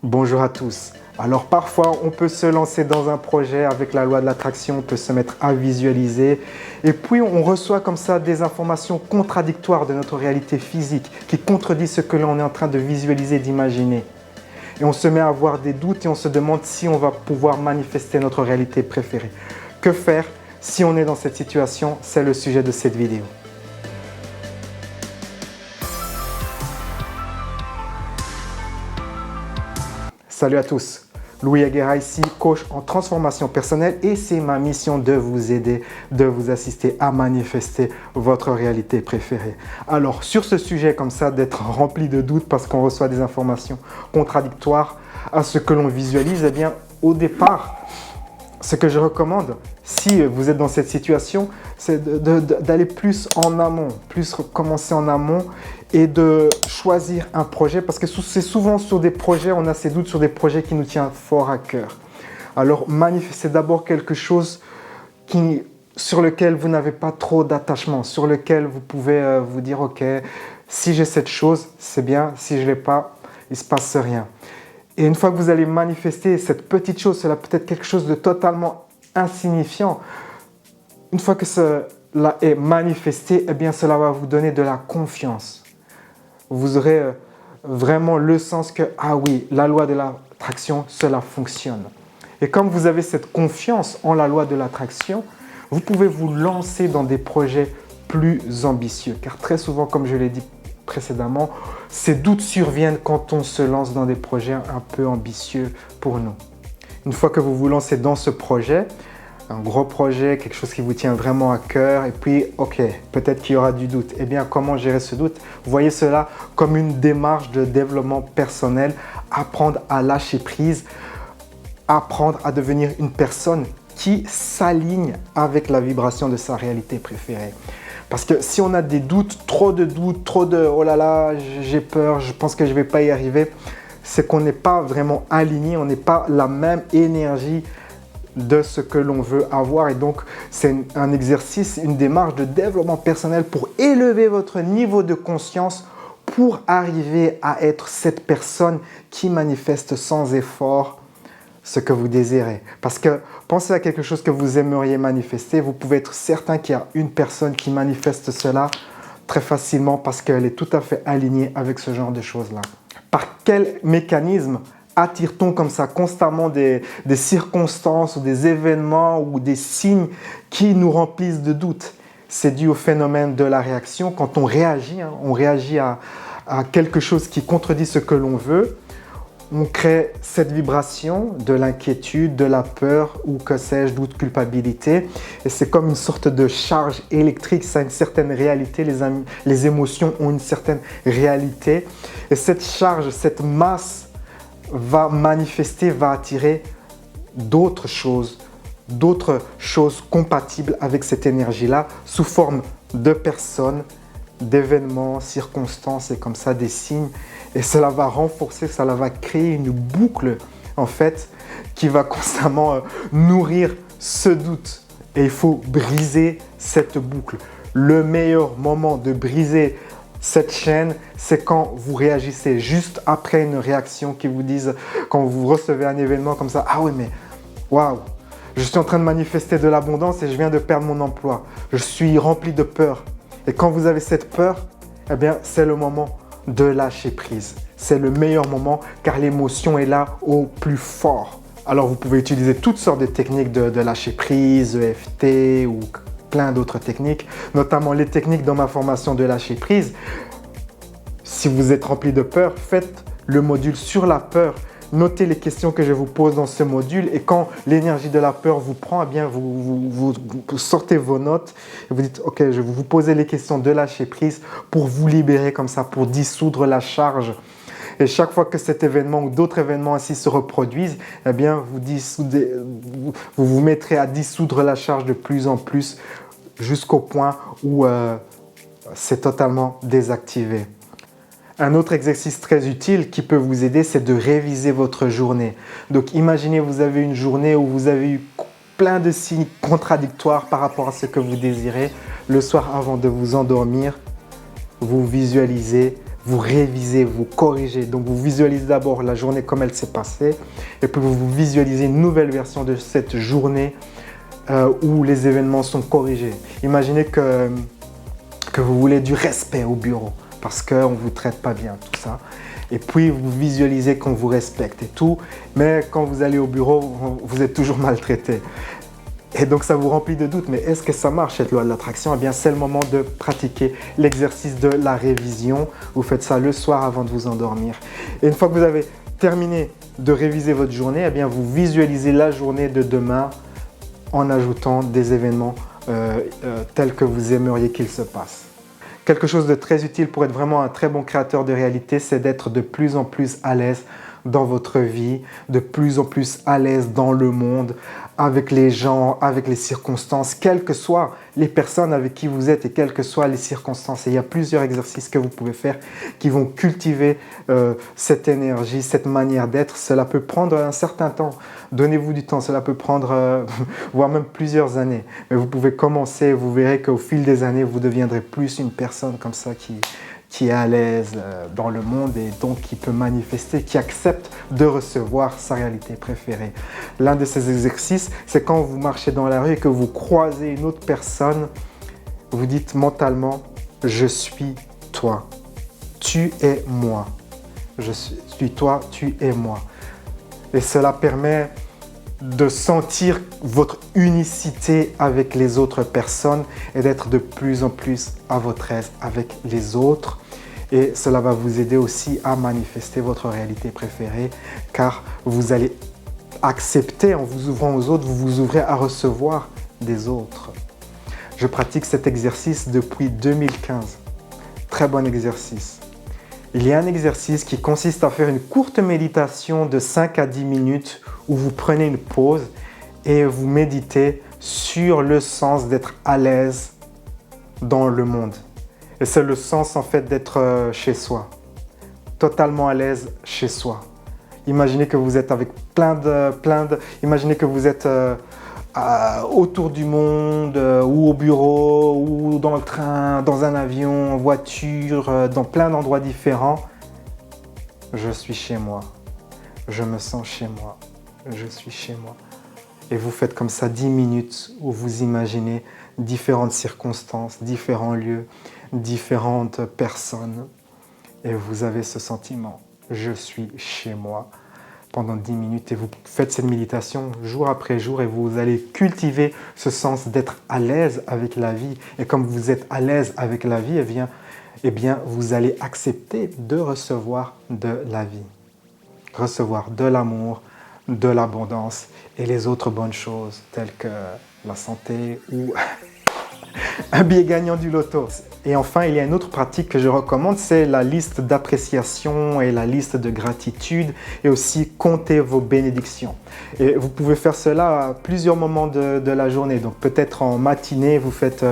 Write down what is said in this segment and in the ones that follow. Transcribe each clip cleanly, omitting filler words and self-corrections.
Bonjour à tous. Alors parfois on peut se lancer dans un projet avec la loi de l'attraction, on peut se mettre à visualiser et puis on reçoit comme ça des informations contradictoires de notre réalité physique qui contredisent ce que l'on est en train de visualiser, d'imaginer. Et on se met à avoir des doutes et on se demande si on va pouvoir manifester notre réalité préférée. Que faire si on est dans cette situation? C'est le sujet de cette vidéo. Salut à tous, Louis Aguera ici, coach en transformation personnelle et c'est ma mission de vous aider, de vous assister à manifester votre réalité préférée. Alors sur ce sujet comme ça, d'être rempli de doutes parce qu'on reçoit des informations contradictoires à ce que l'on visualise, eh bien au départ, ce que je recommande, si vous êtes dans cette situation, c'est d'aller plus en amont, plus commencer en amont et de choisir un projet parce que c'est souvent sur des projets, on a ces doutes sur des projets qui nous tiennent fort à cœur. Alors manifestez d'abord quelque chose sur lequel vous n'avez pas trop d'attachement, sur lequel vous pouvez vous dire ok, si j'ai cette chose, c'est bien, si je ne l'ai pas, il ne se passe rien. Et une fois que vous allez manifester cette petite chose, cela peut être quelque chose de totalement insignifiant. Une fois que cela est manifesté, eh bien cela va vous donner de la confiance. Vous aurez vraiment le sens que, ah oui, la loi de l'attraction, cela fonctionne. Et comme vous avez cette confiance en la loi de l'attraction, vous pouvez vous lancer dans des projets plus ambitieux. Car très souvent, comme je l'ai dit précédemment, ces doutes surviennent quand on se lance dans des projets un peu ambitieux pour nous. Une fois que vous vous lancez dans ce projet, un gros projet, quelque chose qui vous tient vraiment à cœur, et puis ok, peut-être qu'il y aura du doute. Eh bien, comment gérer ce doute? Voyez cela comme une démarche de développement personnel, apprendre à lâcher prise, apprendre à devenir une personne qui s'aligne avec la vibration de sa réalité préférée. Parce que si on a des doutes, trop de oh là là, j'ai peur, je pense que je ne vais pas y arriver, c'est qu'on n'est pas vraiment aligné, on n'est pas la même énergie de ce que l'on veut avoir. Et donc, c'est un exercice, une démarche de développement personnel pour élever votre niveau de conscience pour arriver à être cette personne qui manifeste sans effort ce que vous désirez. Parce que pensez à quelque chose que vous aimeriez manifester. Vous pouvez être certain qu'il y a une personne qui manifeste cela très facilement parce qu'elle est tout à fait alignée avec ce genre de choses-là. Par quel mécanisme attire-t-on comme ça constamment des circonstances ou des événements ou des signes qui nous remplissent de doutes? C'est dû au phénomène de la réaction. Quand on réagit, on réagit à quelque chose qui contredit ce que l'on veut. On crée cette vibration de l'inquiétude, de la peur ou que sais-je, doute, culpabilité. Et c'est comme une sorte de charge électrique, ça a une certaine réalité, les émotions ont une certaine réalité. Et cette charge, cette masse va manifester, va attirer d'autres choses compatibles avec cette énergie-là sous forme de personnes, d'événements, circonstances et comme ça des signes. Et cela va renforcer, cela va créer une boucle en fait qui va constamment nourrir ce doute. Et il faut briser cette boucle. Le meilleur moment de briser cette chaîne, c'est quand vous réagissez juste après une réaction qui vous dise, quand vous recevez un événement comme ça, ah oui mais waouh, je suis en train de manifester de l'abondance et je viens de perdre mon emploi. Je suis rempli de peur. Et quand vous avez cette peur, eh bien c'est le moment de lâcher prise. C'est le meilleur moment car l'émotion est là au plus fort. Alors vous pouvez utiliser toutes sortes de techniques de lâcher prise, EFT ou plein d'autres techniques, notamment les techniques dans ma formation de lâcher prise. Si vous êtes rempli de peur, faites le module sur la peur. Notez les questions que je vous pose dans ce module et quand l'énergie de la peur vous prend, eh bien vous sortez vos notes et vous dites ok, je vais vous poser les questions de lâcher prise pour vous libérer comme ça, pour dissoudre la charge. Et chaque fois que cet événement ou d'autres événements ainsi se reproduisent, eh bien vous vous mettrez à dissoudre la charge de plus en plus jusqu'au point où c'est totalement désactivé. Un autre exercice très utile qui peut vous aider, c'est de réviser votre journée. Donc imaginez, vous avez une journée où vous avez eu plein de signes contradictoires par rapport à ce que vous désirez. Le soir, avant de vous endormir, vous visualisez vous révisez, vous corrigez. Donc vous visualisez d'abord la journée comme elle s'est passée et puis vous visualisez une nouvelle version de cette journée où les événements sont corrigés. Imaginez que vous voulez du respect au bureau parce qu'on ne vous traite pas bien, tout ça. Et puis vous visualisez qu'on vous respecte et tout, mais quand vous allez au bureau, vous êtes toujours maltraité. Et donc ça vous remplit de doutes, mais est-ce que ça marche cette loi de l'attraction? Eh bien c'est le moment de pratiquer l'exercice de la révision. Vous faites ça le soir avant de vous endormir. Et une fois que vous avez terminé de réviser votre journée, eh bien vous visualisez la journée de demain en ajoutant des événements tels que vous aimeriez qu'ils se passent. Quelque chose de très utile pour être vraiment un très bon créateur de réalité, c'est d'être de plus en plus à l'aise dans votre vie, de plus en plus à l'aise dans le monde, avec les gens, avec les circonstances, quelles que soient les personnes avec qui vous êtes et quelles que soient les circonstances. Et il y a plusieurs exercices que vous pouvez faire qui vont cultiver cette énergie, cette manière d'être. Cela peut prendre un certain temps. Donnez-vous du temps, cela peut prendre voire même plusieurs années. Mais vous pouvez commencer, vous verrez qu'au fil des années, vous deviendrez plus une personne comme ça qui est à l'aise dans le monde et donc qui peut manifester, qui accepte de recevoir sa réalité préférée. L'un de ces exercices, c'est quand vous marchez dans la rue et que vous croisez une autre personne, vous dites mentalement « Je suis toi, tu es moi. Je suis toi, tu es moi. » Et cela permet de sentir votre unicité avec les autres personnes et d'être de plus en plus à votre aise avec les autres. Et cela va vous aider aussi à manifester votre réalité préférée car vous allez accepter, en vous ouvrant aux autres, vous vous ouvrez à recevoir des autres. Je pratique cet exercice depuis 2015. Très bon exercice. Il y a un exercice qui consiste à faire une courte méditation de 5 à 10 minutes où vous prenez une pause et vous méditez sur le sens d'être à l'aise dans le monde. Et c'est le sens en fait d'être chez soi, totalement à l'aise chez soi. Imaginez que vous êtes avec imaginez que vous êtes autour du monde ou au bureau ou dans le train, dans un avion, en voiture, dans plein d'endroits différents. Je suis chez moi, je me sens chez moi, je suis chez moi. Et vous faites comme ça 10 minutes où vous imaginez différentes circonstances, différents lieux, différentes personnes. Et vous avez ce sentiment, je suis chez moi, pendant 10 minutes. Et vous faites cette méditation jour après jour et vous allez cultiver ce sens d'être à l'aise avec la vie. Et comme vous êtes à l'aise avec la vie, eh bien, vous allez accepter de recevoir de la vie. Recevoir de l'amour, de l'abondance et les autres bonnes choses telles que la santé ou un billet gagnant du loto. Et enfin, il y a une autre pratique que je recommande, c'est la liste d'appréciation et la liste de gratitude et aussi compter vos bénédictions. Et vous pouvez faire cela à plusieurs moments de la journée. Donc peut-être en matinée, vous faites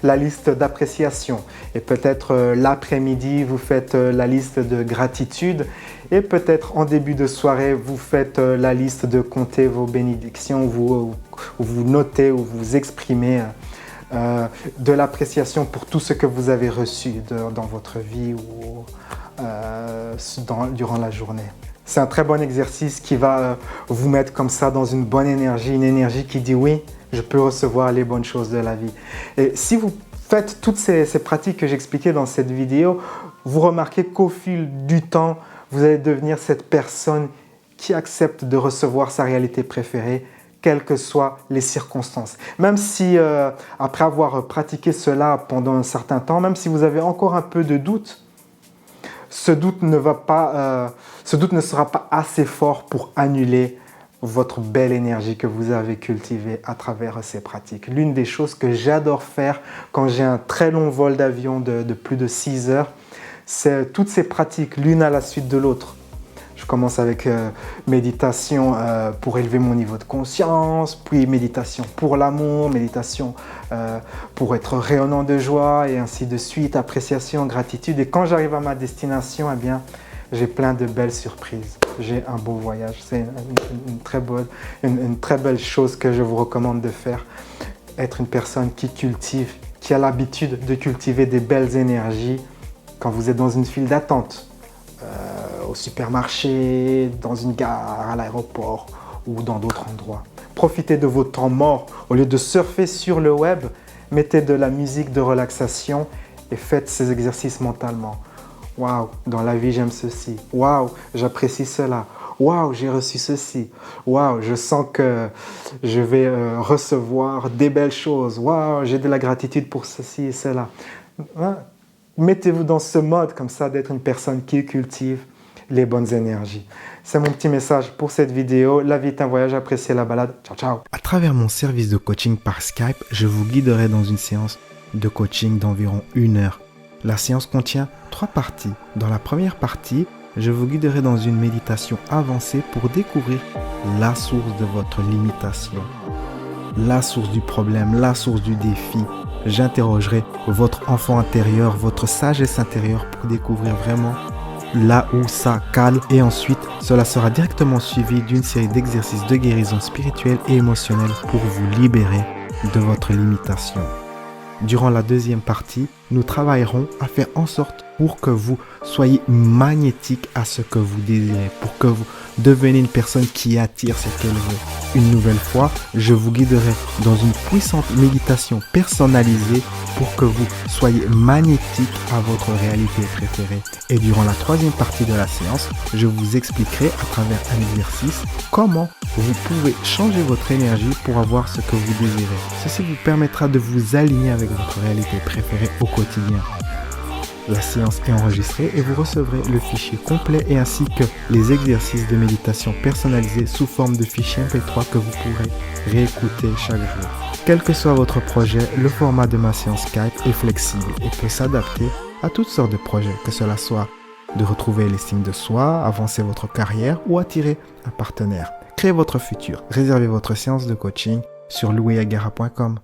la liste d'appréciation et peut-être l'après-midi, vous faites la liste de gratitude et peut-être en début de soirée, vous faites la liste de compter vos bénédictions, où vous notez ou vous exprimez de l'appréciation pour tout ce que vous avez reçu dans votre vie ou durant la journée. C'est un très bon exercice qui va vous mettre comme ça dans une bonne énergie, une énergie qui dit oui, je peux recevoir les bonnes choses de la vie. Et si vous faites toutes ces pratiques que j'expliquais dans cette vidéo, vous remarquez qu'au fil du temps, vous allez devenir cette personne qui accepte de recevoir sa réalité préférée, quelles que soient les circonstances. Même si, après avoir pratiqué cela pendant un certain temps, même si vous avez encore un peu de doute, ce doute ne sera pas assez fort pour annuler votre belle énergie que vous avez cultivée à travers ces pratiques. L'une des choses que j'adore faire quand j'ai un très long vol d'avion de plus de 6 heures, c'est toutes ces pratiques l'une à la suite de l'autre. Je commence avec méditation pour élever mon niveau de conscience, puis méditation pour l'amour, méditation pour être rayonnant de joie et ainsi de suite, appréciation, gratitude. Et quand j'arrive à ma destination, eh bien, j'ai plein de belles surprises. J'ai un beau voyage. C'est une très belle chose que je vous recommande de faire. Être une personne qui a l'habitude de cultiver des belles énergies quand vous êtes dans une file d'attente, au supermarché, dans une gare, à l'aéroport ou dans d'autres endroits. Profitez de vos temps morts. Au lieu de surfer sur le web, mettez de la musique de relaxation et faites ces exercices mentalement. Waouh, dans la vie, j'aime ceci. Waouh, j'apprécie cela. Waouh, j'ai reçu ceci. Waouh, je sens que je vais recevoir des belles choses. Waouh, j'ai de la gratitude pour ceci et cela. Hein? Mettez-vous dans ce mode comme ça d'être une personne qui cultive les bonnes énergies. C'est mon petit message pour cette vidéo. La vie est un voyage, appréciez la balade. Ciao, ciao. À travers mon service de coaching par Skype, je vous guiderai dans une séance de coaching d'environ 1 heure. La séance contient 3 parties. Dans la première partie, je vous guiderai dans une méditation avancée pour découvrir la source de votre limitation, la source du problème, la source du défi. J'interrogerai votre enfant intérieur, votre sagesse intérieure pour découvrir vraiment là où ça cale. Et ensuite, cela sera directement suivi d'une série d'exercices de guérison spirituelle et émotionnelle pour vous libérer de votre limitation. Durant la deuxième partie, nous travaillerons à faire en sorte pour que vous soyez magnétique à ce que vous désirez, pour que vous deveniez une personne qui attire ce qu'elle veut. Une nouvelle fois, je vous guiderai dans une puissante méditation personnalisée pour que vous soyez magnétique à votre réalité préférée. Et durant la troisième partie de la séance, je vous expliquerai à travers un exercice comment vous pouvez changer votre énergie pour avoir ce que vous désirez. Ceci vous permettra de vous aligner avec votre réalité préférée au quotidien. La séance est enregistrée et vous recevrez le fichier complet et ainsi que les exercices de méditation personnalisés sous forme de fichier MP3 que vous pourrez réécouter chaque jour. Quel que soit votre projet, le format de ma séance Skype est flexible et peut s'adapter à toutes sortes de projets, que cela soit de retrouver l'estime de soi, avancer votre carrière ou attirer un partenaire. Créez votre futur. Réservez votre séance de coaching sur louisagara.com.